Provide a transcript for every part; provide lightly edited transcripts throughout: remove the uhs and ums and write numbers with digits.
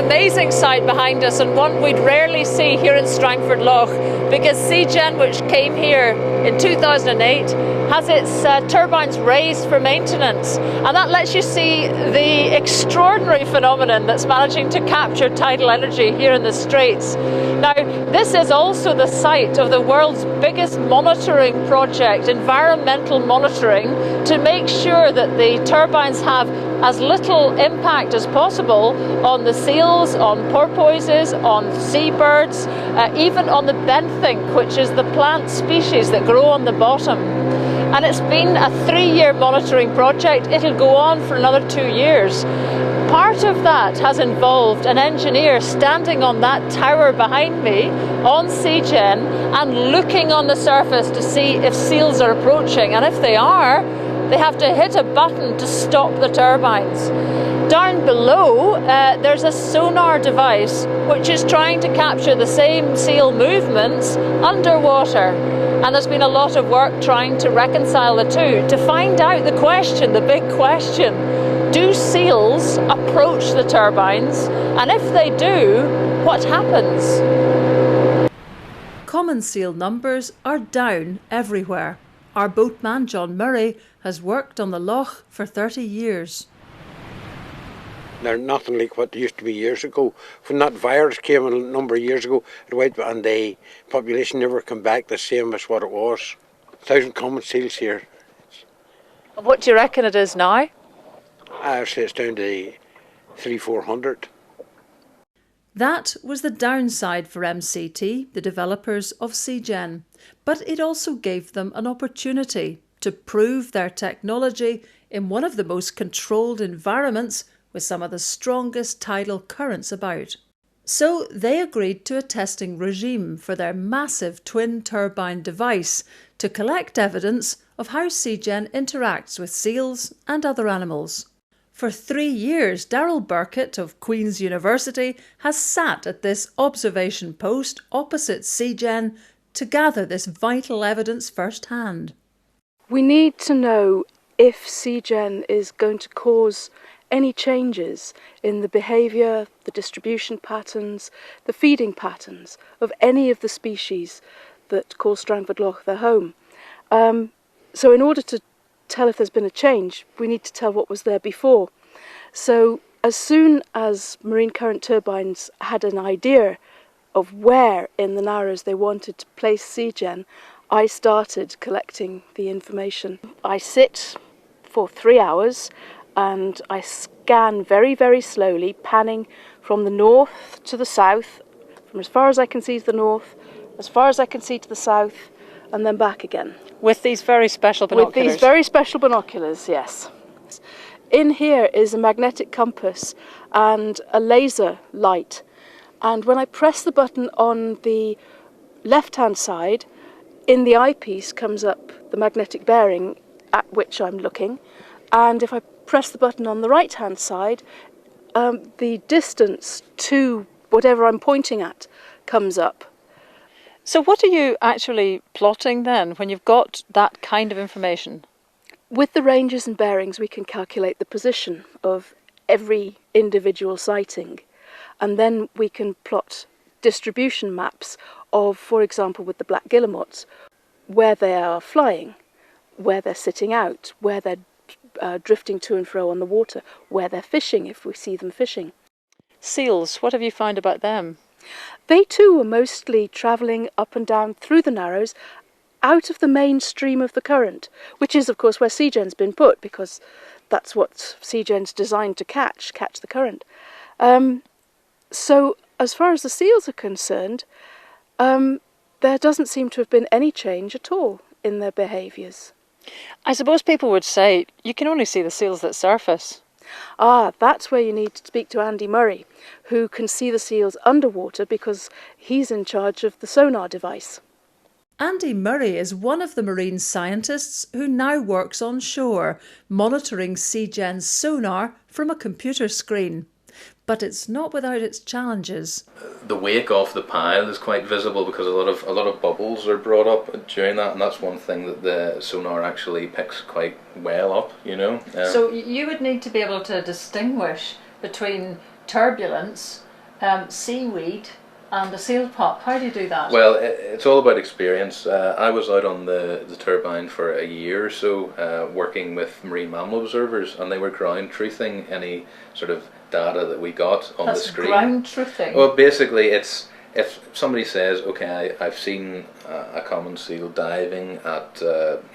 amazing sight behind us, and one we'd rarely see here in Strangford Lough, because Seagen, which came here in 2008, has its turbines raised for maintenance, and that lets you see the extraordinary phenomenon that's managing to capture tidal energy here in the Straits. Now, this is also the site of the world's biggest monitoring project, environmental monitoring, to make sure that the turbines have as little impact as possible on the seals, on porpoises, on seabirds, even on the benthinc, which is the plant species that grow on the bottom. And it's been a 3-year monitoring project. It'll go on for another 2 years. Part of that has involved an engineer standing on that tower behind me on Seagen and looking on the surface to see if seals are approaching, and if they are, they have to hit a button to stop the turbines. Down below, there's a sonar device which is trying to capture the same seal movements underwater. And there's been a lot of work trying to reconcile the two to find out the question, the big question. Do seals approach the turbines? And if they do, what happens? Common seal numbers are down everywhere. Our boatman John Murray has worked on the loch for 30 years. They're nothing like what they used to be years ago. When that virus came a number of years ago, it went and the population never came back the same as what it was. 1,000 common seals here. What do you reckon it is now? I would say it's down to 300-400. That was the downside for MCT, the developers of Seagen, but it also gave them an opportunity to prove their technology in one of the most controlled environments with some of the strongest tidal currents about. So they agreed to a testing regime for their massive twin turbine device to collect evidence of how Seagen interacts with seals and other animals. For 3 years, Daryl Burkett of Queen's University has sat at this observation post opposite Seagen to gather this vital evidence firsthand. We need to know if Seagen is going to cause any changes in the behaviour, the distribution patterns, the feeding patterns of any of the species that call Strangford Lough their home. So in order to tell if there's been a change, we need to tell what was there before. So as soon as Marine Current Turbines had an idea of where in the Narrows they wanted to place Seagen, I started collecting the information. I sit for 3 hours and I scan very, very slowly, panning from the north to the south, from as far as I can see to the north, as far as I can see to the south, and then back again. With these very special binoculars? With these very special binoculars, yes. In here is a magnetic compass and a laser light. And when I press the button on the left-hand side, in the eyepiece comes up the magnetic bearing at which I'm looking. And if I press the button on the right-hand side, the distance to whatever I'm pointing at comes up. So what are you actually plotting then when you've got that kind of information? With the ranges and bearings we can calculate the position of every individual sighting, and then we can plot distribution maps of, for example with the black guillemots, where they are flying, where they're sitting out, where they're drifting to and fro on the water, where they're fishing if we see them fishing. Seals, what have you found about them? They too are mostly travelling up and down through the Narrows, out of the main stream of the current, which is of course where Seagen's been put, because that's what Seagen's designed to catch the current. So as far as the seals are concerned, there doesn't seem to have been any change at all in their behaviours. I suppose people would say you can only see the seals that surface. Ah, that's where you need to speak to Andy Murray, who can see the seals underwater because he's in charge of the sonar device. Andy Murray is one of the marine scientists who now works on shore, monitoring Seagen's sonar from a computer screen. But it's not without its challenges. The wake off the pile is quite visible because a lot of bubbles are brought up during that, and that's one thing that the sonar actually picks quite well up, you know. So you would need to be able to distinguish between turbulence seaweed and a seal pup. How do you do that? Well, it's all about experience. I was out on the turbine for a year or so working with marine mammal observers, and they were ground truthing any sort of data that we got on the screen. Ground truthing? Well, basically it's if somebody says, okay, I've seen a common seal diving at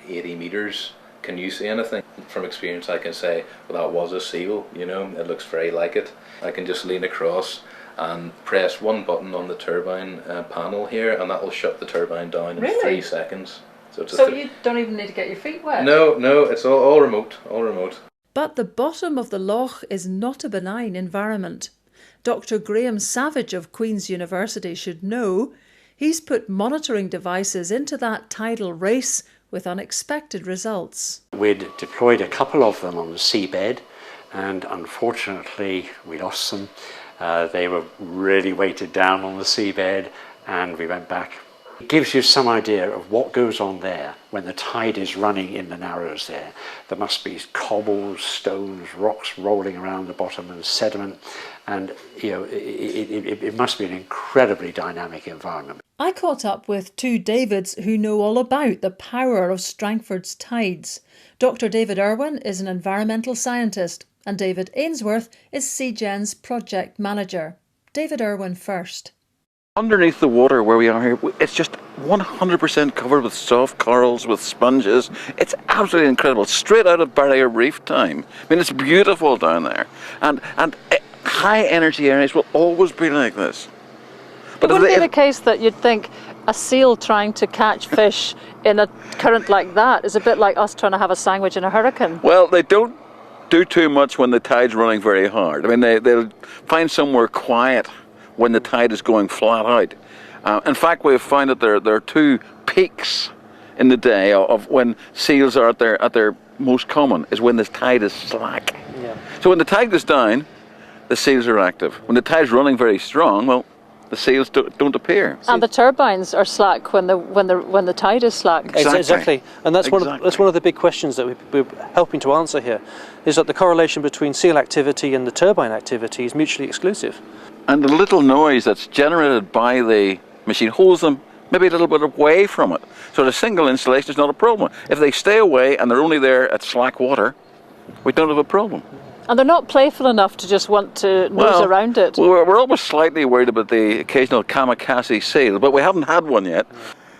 80 metres, can you see anything? From experience I can say, well, that was a seal, you know, it looks very like it. I can just lean across and press one button on the turbine panel here, and that will shut the turbine down in 3 seconds. So you don't even need to get your feet wet? No, it's all remote, all remote. But the bottom of the loch is not a benign environment. Dr. Graham Savage of Queen's University should know. He's put monitoring devices into that tidal race with unexpected results. We'd deployed a couple of them on the seabed, and unfortunately we lost them. They were really weighted down on the seabed, and we went back. It gives you some idea of what goes on there when the tide is running in the Narrows there. There must be cobbles, stones, rocks rolling around the bottom and sediment, and you know, it must be an incredibly dynamic environment. I caught up with two Davids who know all about the power of Strangford's tides. Dr. David Irwin is an environmental scientist, and David Ainsworth is CGEN's project manager. David Irwin first. Underneath the water where we are here, it's just 100% covered with soft corals, with sponges. It's absolutely incredible, straight out of Barrier Reef time. I mean, it's beautiful down there. And high energy areas will always be like this. But it wouldn't be the case that you'd think a seal trying to catch fish in a current like that is a bit like us trying to have a sandwich in a hurricane? Well, they don't do too much when the tide's running very hard. I mean, they'll find somewhere quiet when the tide is going flat out. In fact, we've found that there are two peaks in the day of when seals are at their most common, is when the tide is slack. Yeah. So when the tide goes down, the seals are active. When the tide's running very strong, well, the seals don't appear. And the turbines are slack when the tide is slack. Exactly. And that's one of the big questions that we're helping to answer here, is that the correlation between seal activity and the turbine activity is mutually exclusive. And the little noise that's generated by the machine holds them maybe a little bit away from it. So the single installation is not a problem. If they stay away and they're only there at slack water, we don't have a problem. And they're not playful enough to just want to nose around it. Well, we're always slightly worried about the occasional kamikaze seal, but we haven't had one yet.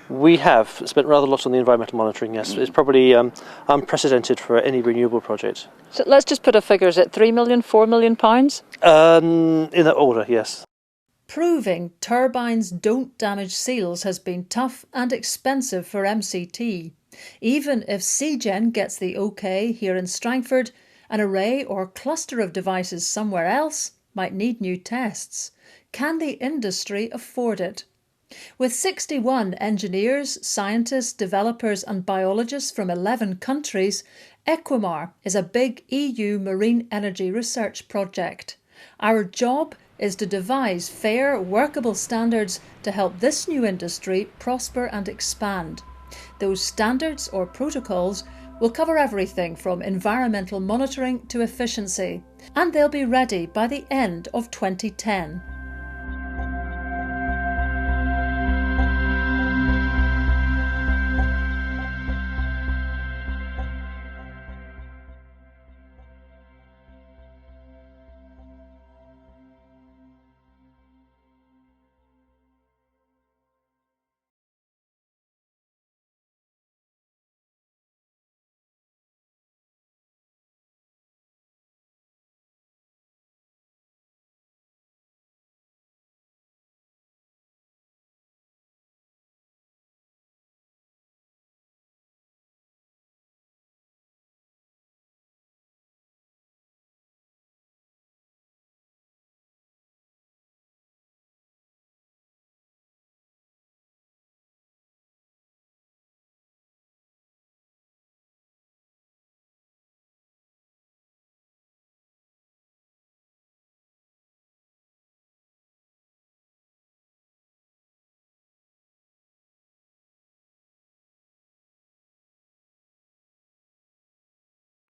We have spent rather a lot on the environmental monitoring, yes. It's probably unprecedented for any renewable project. So let's just put a figure, is it £3 million, £4 million? In that order, yes. Proving turbines don't damage seals has been tough and expensive for MCT. Even if CGEN gets the OK here in Strangford, an array or cluster of devices somewhere else might need new tests. Can the industry afford it? With 61 engineers, scientists, developers and biologists from 11 countries, Equimar is a big EU marine energy research project. Our job is to devise fair, workable standards to help this new industry prosper and expand. Those standards or protocols will cover everything from environmental monitoring to efficiency, and they'll be ready by the end of 2010.